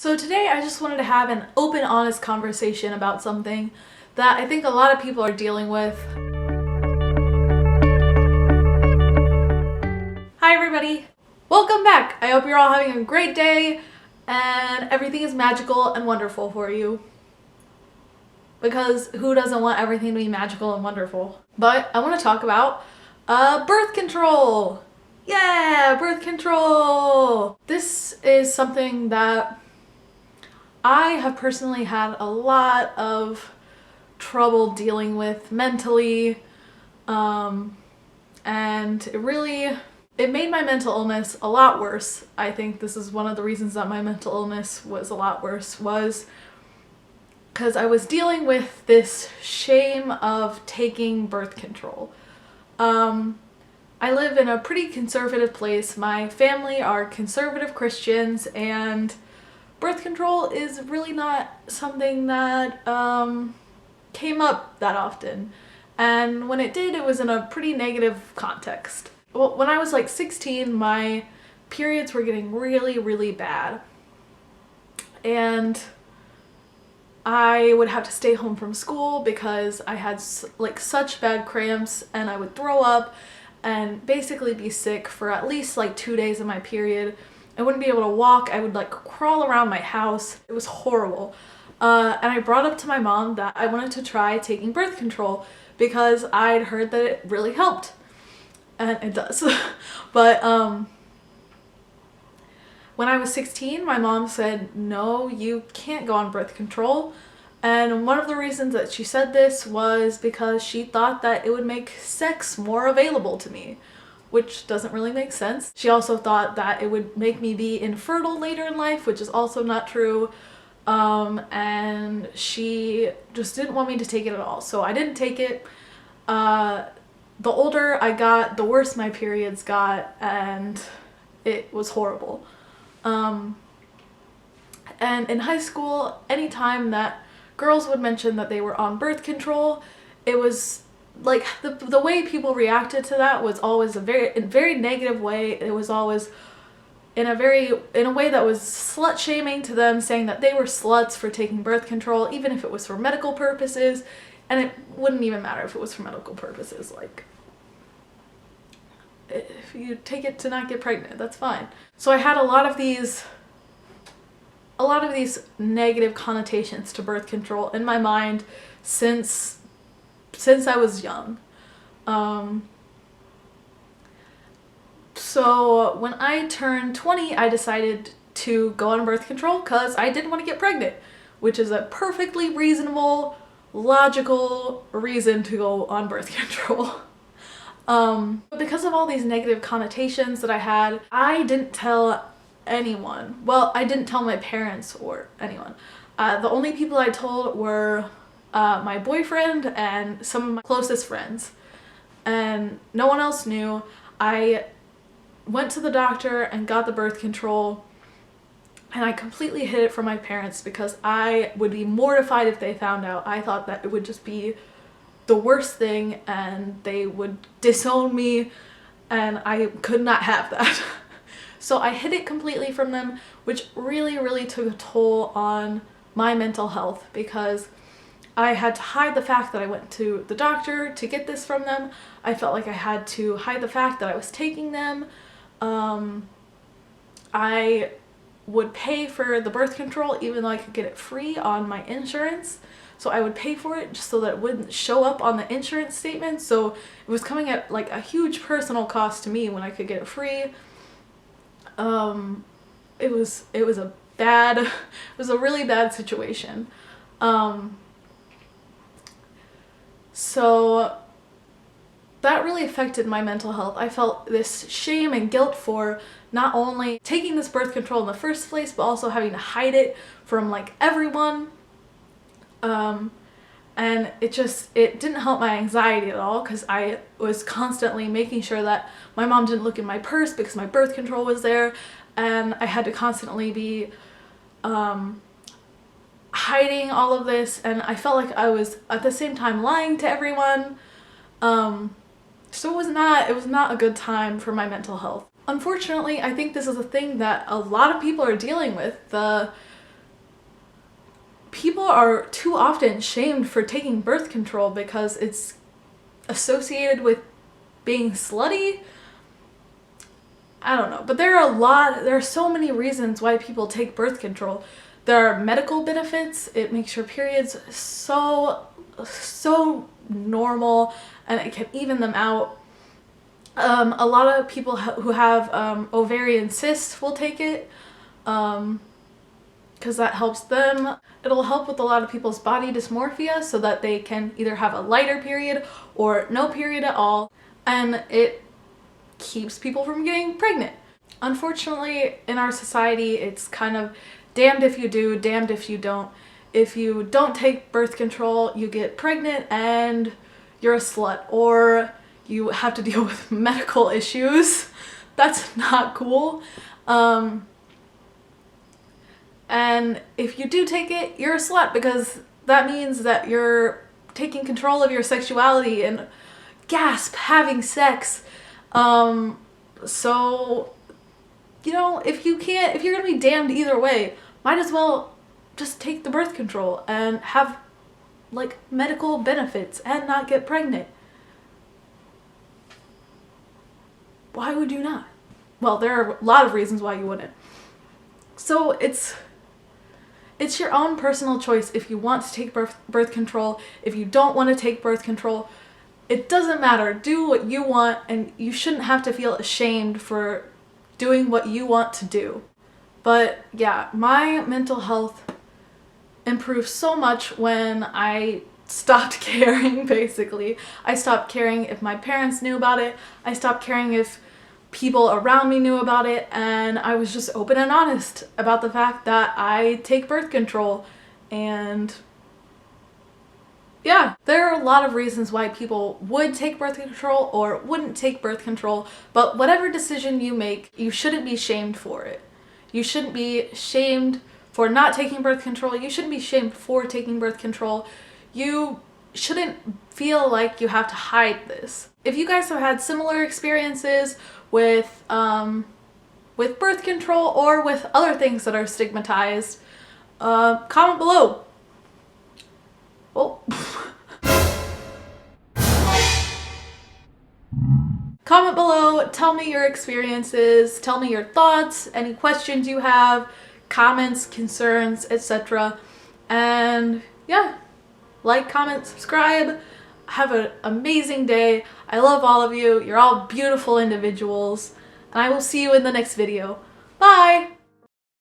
So today I just wanted to have an open, honest conversation about something that I think a lot of people are dealing with. Hi everybody! Welcome back! I hope you're all having a great day and everything is magical and wonderful for you. Because who doesn't want everything to be magical and wonderful? But I want to talk about birth control! Yeah, birth control! This is something that I have personally had a lot of trouble dealing with mentally, and it made my mental illness a lot worse. I think this is one of the reasons that my mental illness was a lot worse, was because I was dealing with this shame of taking birth control. I live in a pretty conservative place. My family are conservative Christians, and birth control is really not something that came up that often. And when it did, it was in a pretty negative context. Well, when I was like 16, my periods were getting really, really bad. And I would have to stay home from school because I had like such bad cramps, and I would throw up and basically be sick for at least like 2 days of my period. I wouldn't be able to walk. I would like crawl around my house. It was horrible. And I brought up to my mom that I wanted to try taking birth control because I'd heard that it really helped. And it does. But when I was 16, my mom said, no, you can't go on birth control. And one of the reasons that she said this was because she thought that it would make sex more available to me, which doesn't really make sense. She also thought that it would make me be infertile later in life, which is also not true. And she just didn't want me to take it at all. So I didn't take it. The older I got, the worse my periods got, and it was horrible. And in high school, anytime that girls would mention that they were on birth control, it was like the way people reacted to that was always a very negative way. It was always in a way that was slut shaming to them, saying that they were sluts for taking birth control, even if it was for medical purposes. And it wouldn't even matter if it was for medical purposes. Like, if you take it to not get pregnant, that's fine. So I had a lot of these negative connotations to birth control in my mind since I was young. So when I turned 20, I decided to go on birth control because I didn't want to get pregnant, which is a perfectly reasonable, logical reason to go on birth control. But because of all these negative connotations that I had, I didn't tell anyone. Well, I didn't tell my parents or anyone. The only people I told were my boyfriend and some of my closest friends, and no one else knew. I went to the doctor and got the birth control, and I completely hid it from my parents because I would be mortified if they found out. I thought that it would just be the worst thing and they would disown me, and I could not have that. So I hid it completely from them, which really, really took a toll on my mental health because I had to hide the fact that I went to the doctor to get this from them. I felt like I had to hide the fact that I was taking them. I would pay for the birth control even though I could get it free on my insurance. So I would pay for it just so that it wouldn't show up on the insurance statement. So it was coming at like a huge personal cost to me when I could get it free. It was a really bad situation. So that really affected my mental health. I felt this shame and guilt for not only taking this birth control in the first place, but also having to hide it from like everyone. And it didn't help my anxiety at all because I was constantly making sure that my mom didn't look in my purse because my birth control was there, and I had to constantly be hiding all of this, and I felt like I was at the same time lying to everyone. So it was not a good time for my mental health. Unfortunately, I think this is a thing that a lot of people are dealing with. The people are too often shamed for taking birth control because it's associated with being slutty. I don't know, but there are so many reasons why people take birth control. There are medical benefits. It makes your periods so normal, and it can even them out. A lot of people who have ovarian cysts will take it because that helps them. It'll help with a lot of people's body dysmorphia so that they can either have a lighter period or no period at all, and it keeps people from getting pregnant. Unfortunately, in our society, it's kind of damned if you do, damned if you don't. If you don't take birth control, you get pregnant and you're a slut, or you have to deal with medical issues. That's not cool. And if you do take it, you're a slut, because that means that you're taking control of your sexuality and gasp, having sex. So, you know, if you're gonna be damned either way, might as well just take the birth control and have like medical benefits and not get pregnant. Why would you not? Well, there are a lot of reasons why you wouldn't. So it's your own personal choice if you want to take birth control. If you don't want to take birth control, it doesn't matter. Do what you want, and you shouldn't have to feel ashamed for doing what you want to do. But yeah, my mental health improved so much when I stopped caring, basically. I stopped caring if my parents knew about it. I stopped caring if people around me knew about it, and I was just open and honest about the fact that I take birth control. And yeah, there are a lot of reasons why people would take birth control or wouldn't take birth control, but whatever decision you make, you shouldn't be shamed for it. You shouldn't be shamed for not taking birth control. You shouldn't be shamed for taking birth control. You shouldn't feel like you have to hide this. If you guys have had similar experiences with birth control or with other things that are stigmatized, comment below. Oh. Comment below, tell me your experiences, tell me your thoughts, any questions you have, comments, concerns, etc. And yeah, like, comment, subscribe. Have an amazing day. I love all of you. You're all beautiful individuals. And I will see you in the next video. Bye!